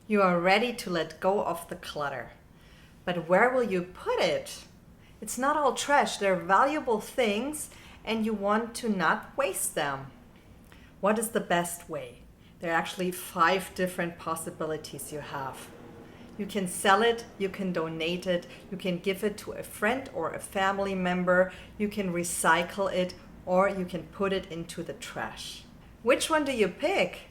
You are ready to let go of the clutter. But where will you put it? It's not all trash. They're valuable things and you want to not waste them. What is the best way? There are actually 5 different possibilities you have. You can sell it, you can donate it, you can give it to a friend or a family member, you can recycle it, or you can put it into the trash. Which one do you pick?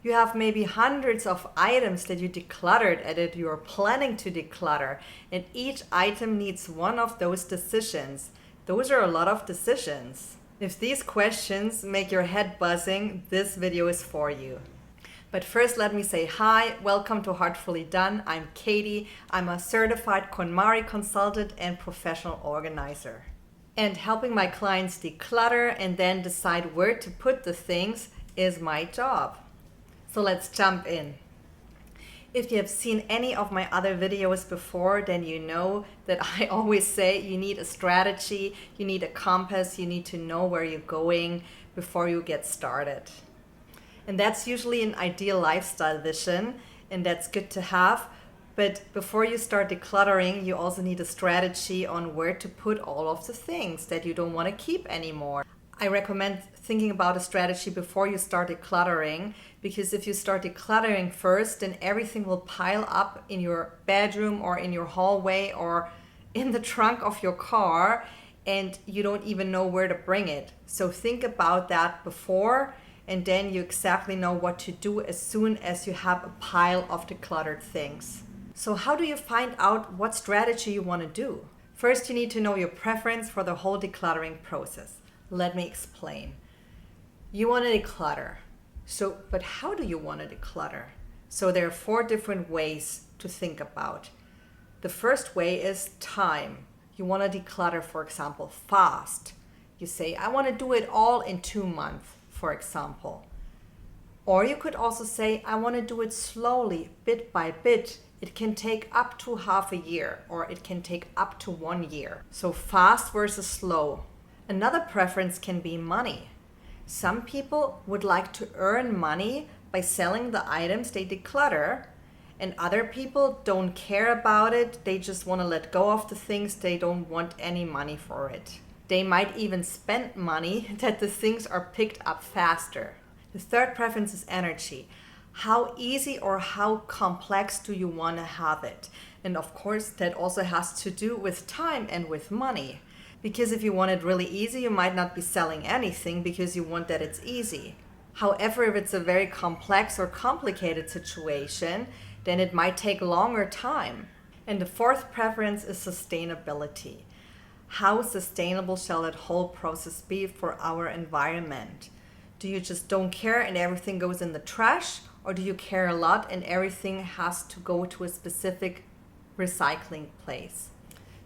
You have maybe hundreds of items that you decluttered and that you are planning to declutter, and each item needs one of those decisions. Those are a lot of decisions. If these questions make your head buzzing, this video is for you. But first, let me say hi, welcome to Heartfully Done. I'm Katie. I'm a certified KonMari consultant and professional organizer. And helping my clients declutter and then decide where to put the things is my job. So let's jump in. If you have seen any of my other videos before, then you know that I always say you need a strategy, you need a compass, you need to know where you're going before you get started. And that's usually an ideal lifestyle vision, and that's good to have. But before you start decluttering, you also need a strategy on where to put all of the things that you don't want to keep anymore. I recommend thinking about a strategy before you start decluttering, because if you start decluttering first, then everything will pile up in your bedroom or in your hallway or in the trunk of your car, and you don't even know where to bring it. So think about that before, and then you exactly know what to do as soon as you have a pile of decluttered things. So how do you find out what strategy you want to do? First, you need to know your preference for the whole decluttering process. Let me explain. You want to declutter. But how do you want to declutter? So there are 4 different ways to think about. The first way is time. You want to declutter, for example, fast. You say, I want to do it all in 2 months, for example. Or you could also say, I want to do it slowly, bit by bit. It can take up to half a year, or it can take up to 1 year. So fast versus slow. Another preference can be money. Some people would like to earn money by selling the items they declutter, and other people don't care about it. They just want to let go of the things. They don't want any money for it. They might even spend money that the things are picked up faster. The third preference is energy. How easy or how complex do you want to have it? And of course, that also has to do with time and with money. Because if you want it really easy, you might not be selling anything because you want that it's easy. However, if it's a very complex or complicated situation, then it might take longer time. And the fourth preference is sustainability. How sustainable shall that whole process be for our environment? Do you just don't care and everything goes in the trash? Or do you care a lot and everything has to go to a specific recycling place?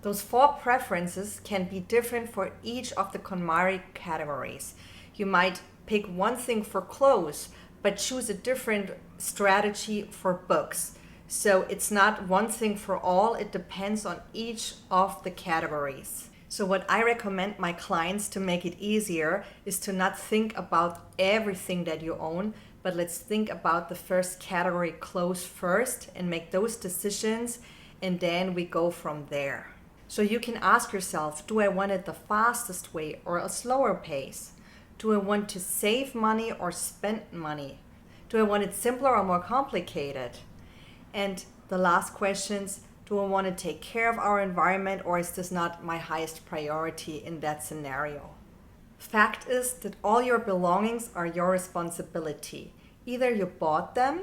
Those 4 preferences can be different for each of the KonMari categories. You might pick one thing for clothes, but choose a different strategy for books. So it's not one thing for all, it depends on each of the categories. So what I recommend my clients to make it easier is to not think about everything that you own, but let's think about the first category, clothes, first, and make those decisions, and then we go from there. So you can ask yourself, do I want it the fastest way or a slower pace? Do I want to save money or spend money? Do I want it simpler or more complicated? And the last questions, do I want to take care of our environment, or is this not my highest priority in that scenario? Fact is that all your belongings are your responsibility. Either you bought them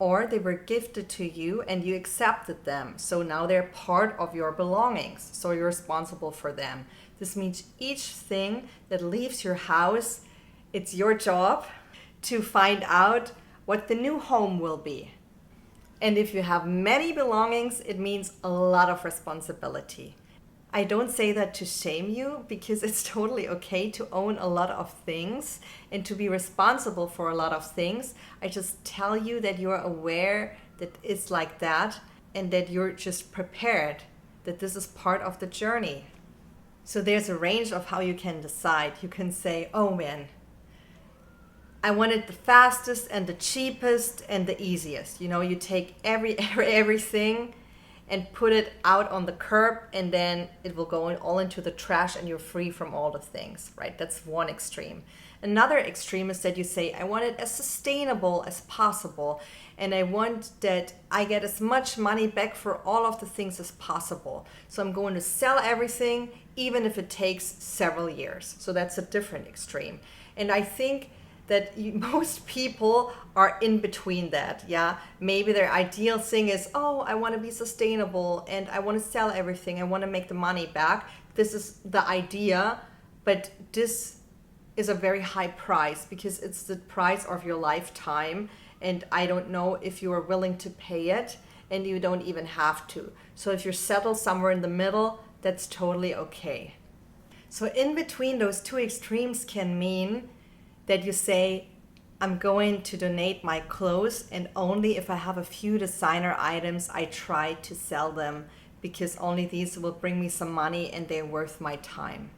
or they were gifted to you and you accepted them. So now they're part of your belongings. So you're responsible for them. This means each thing that leaves your house, it's your job to find out what the new home will be. And if you have many belongings, it means a lot of responsibility. I don't say that to shame you, because it's totally okay to own a lot of things and to be responsible for a lot of things. I just tell you that you're aware that it's like that and that you're just prepared, that this is part of the journey. So there's a range of how you can decide. You can say, oh man, I want it the fastest and the cheapest and the easiest. You know, you take everything and put it out on the curb, and then it will go all into the trash and you're free from all the things, right? That's one extreme. Another extreme is that you say, I want it as sustainable as possible, and I want that I get as much money back for all of the things as possible. So I'm going to sell everything, even if it takes several years. So that's a different extreme. And I think that most people are in between that. Yeah, maybe their ideal thing is, oh, I want to be sustainable and I want to sell everything, I want to make the money back. This is the idea, but this is a very high price because it's the price of your lifetime, and I don't know if you are willing to pay it, and you don't even have to. So if you're settled somewhere in the middle, that's totally okay. So in between those two extremes can mean that you say, I'm going to donate my clothes, and only if I have a few designer items, I try to sell them, because only these will bring me some money and they're worth my time.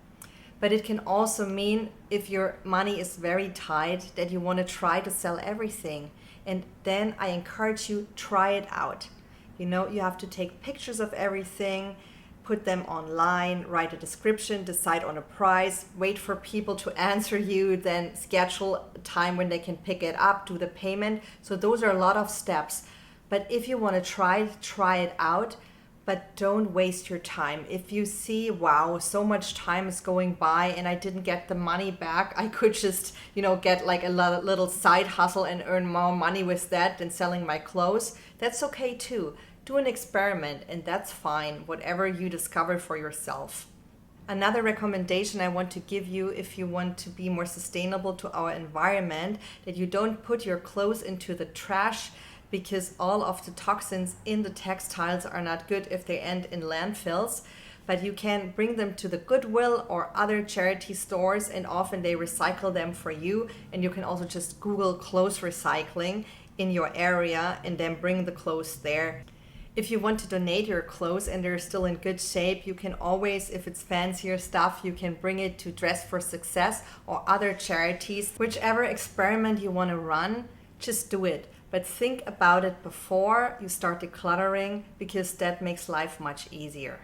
But it can also mean, if your money is very tight, that you want to try to sell everything. And then I encourage you, try it out. You know, you have to take pictures of everything, put them online, write a description, decide on a price, wait for people to answer you, then schedule a time when they can pick it up, do the payment. So those are a lot of steps. But if you want to try it out, but don't waste your time. If you see, wow, so much time is going by and I didn't get the money back, I could just, you know, get like a little side hustle and earn more money with that than selling my clothes. That's okay too. Do an experiment, and that's fine, whatever you discover for yourself. Another recommendation I want to give you, if you want to be more sustainable to our environment, that you don't put your clothes into the trash, because all of the toxins in the textiles are not good if they end in landfills. But you can bring them to the Goodwill or other charity stores, and often they recycle them for you. And you can also just Google clothes recycling in your area and then bring the clothes there. If you want to donate your clothes and they're still in good shape, you can always, if it's fancier stuff, you can bring it to Dress for Success or other charities. Whichever experiment you want to run, just do it. But think about it before you start decluttering, because that makes life much easier.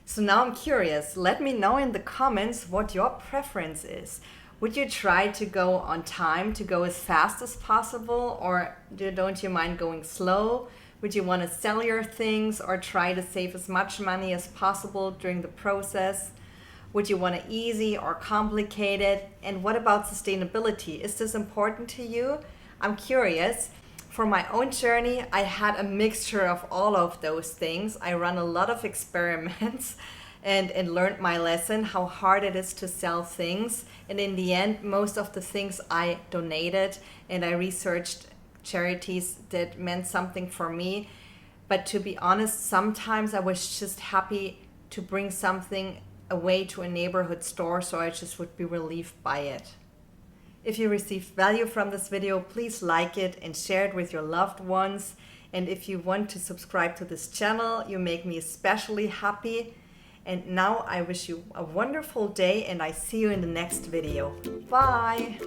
So now I'm curious, let me know in the comments what your preference is. Would you try to go on time, to go as fast as possible, or don't you mind going slow? Would you want to sell your things or try to save as much money as possible during the process? Would you want it easy or complicated? And what about sustainability? Is this important to you? I'm curious. For my own journey, I had a mixture of all of those things. I ran a lot of experiments and learned my lesson, how hard it is to sell things. And in the end, most of the things I donated, and I researched charities that meant something for me. But to be honest, sometimes I was just happy to bring something away to a neighborhood store, so I just would be relieved by it. If you received value from this video, please like it and share it with your loved ones. And if you want to subscribe to this channel, you make me especially happy. And now I wish you a wonderful day, and I see you in the next video. Bye!